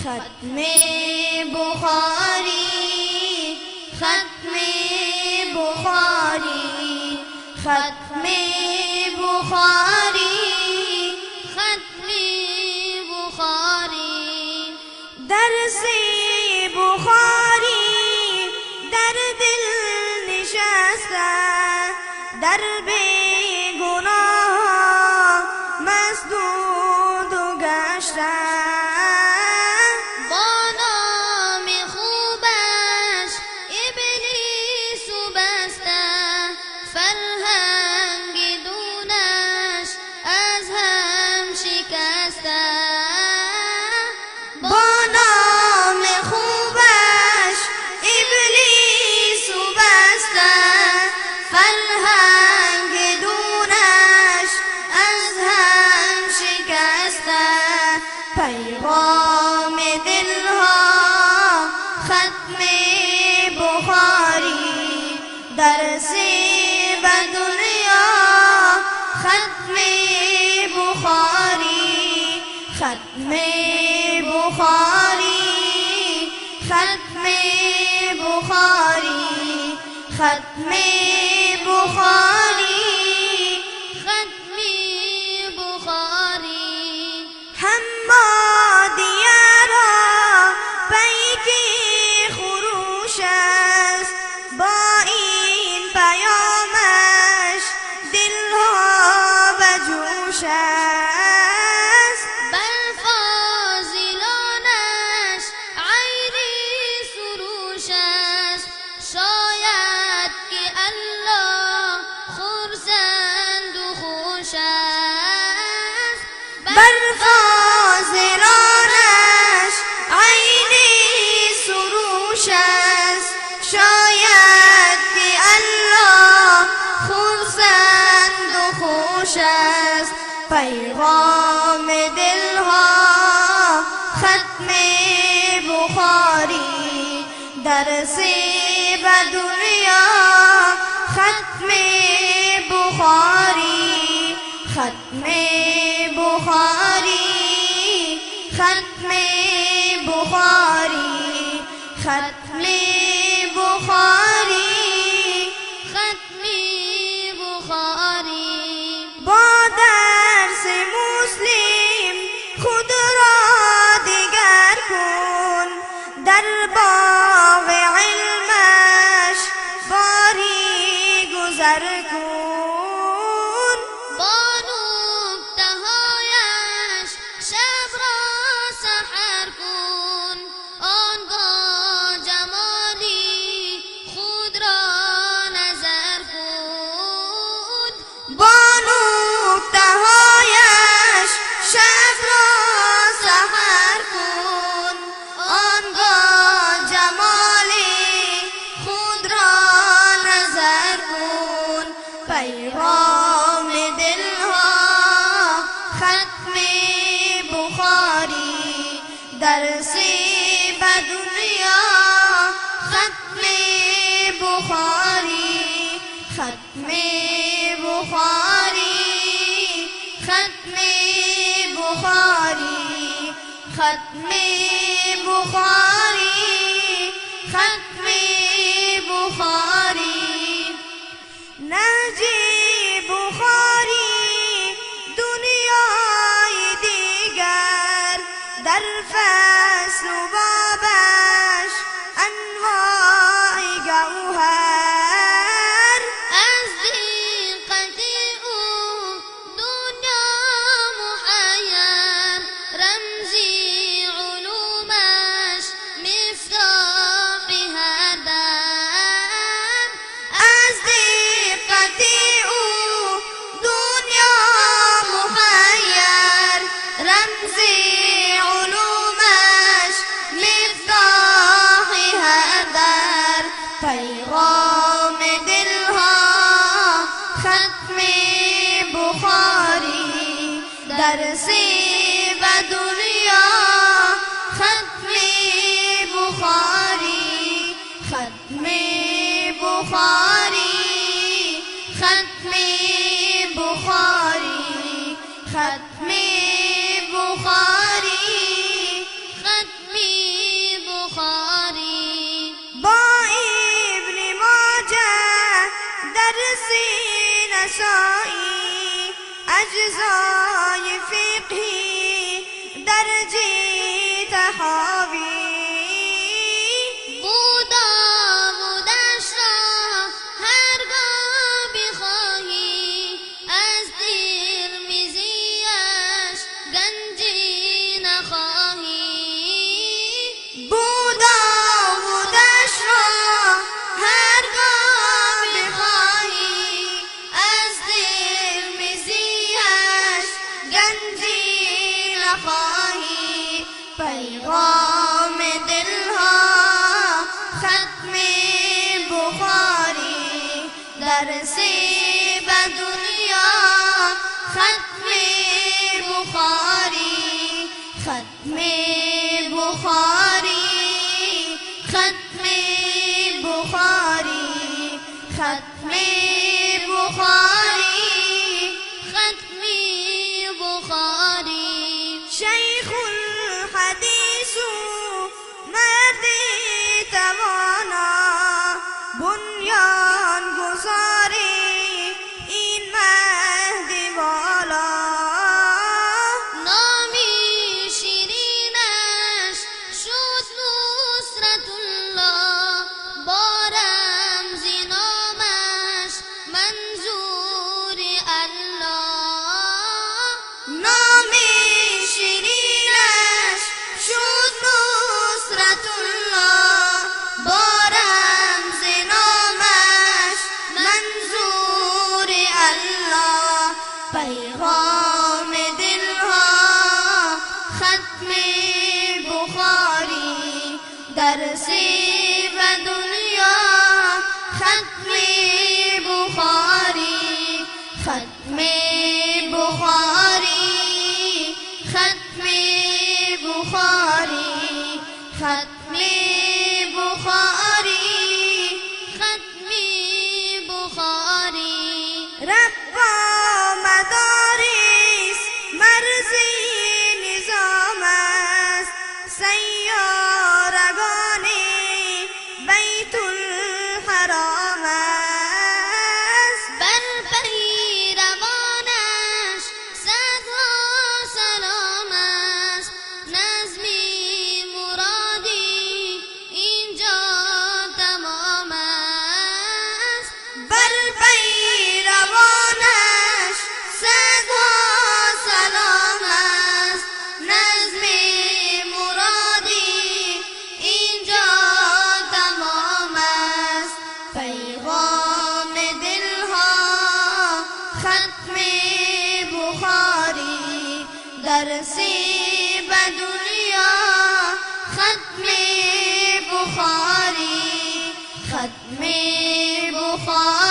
ختم بخاری، ختم بخاری، ختم بخاری، ختم بخاری. درس بخاری در دل نشسته، در گناه مسدود و گشته. با نام خوبش ابلیس و بسته، فرهنگ دونش از هم شکسته. با نام خوبش ابلیس و بسته، فرهنگ دونش از هم شکسته. پیغام دلها ختم بخاری، درس به دنیا ختم بخاری، ختم بخاری، ختم بخاری، ختم بخاری، ختم بخاری. حمادیه را پیک خروش است، با این پیامش دلها به جوش است. بر فاضلانش عینی سروش است، شاید که الله خرسند و خوش است. بر فاضلانش عینی سروش است، شاید که الله خرسند و خوش است. پیغام دلها ختم بخاری، درس به دنیا ختم بخاری، ختم بخاری، ختم بخاری، ختم بخاری، ختم بخاری. با درس مسلم خود را دگر کن، در باغ علمش باری گذر کن. با نکته‌هایش شب را سحر کن، آنگاه جمالی خود را نظر کن. با نکته‌هایش شب را سحر کن، آنگاه جمالی خود را نظر کن. پیغام دلها ختم بخاری، درس به دنیا ختم بخاری، ختم بخاری، ختم بخاری، ختم بخاری، ختم بخاری. نهج بخاری دنیای دیگر، در فصل و بابش انواع گوهر. از دقت او دنیا محیر، رمزی علومش مفتاح هر در. از دقت او دنیا محیر، رمزی علومش نسائی اجزای فقهی درجی تحاوی بودش را هرگاه بخواهی از ترمذی‌اش گنجی نخواهی بودش را هرگاه بخواهی از ترمذی‌اش گنجی نخواهی پیغام دلها ختم بخاری درس به دنیا ختم بخاری ختم بخاری ختم بخاری ختم بخاری ختم بخاری شیخ الحدیث مرد توانا بنیان گذاری این مهد والا نامی شیرینش شد نصرت الله با رمز نامش منظور الله نامی شیرینش شد نصرت الله با رمز نامش منظور الله پیغام دلها ختم بخاری درس به دنیا ختم بخاری ختم بخاری ختم بخاری ختم بخاری ختم بخاری ربا مدارس مرزی نظام است سیارگان بیت الحرام است بر پیروانش صدها سلام است نظمی مرادی اینجا تمام است بر پیروانش صدها سلام است نظمی مرادی اینجا تمام است پیغام دلها ختم بخاری درس به دنیا ختم بخاری ختم بخاری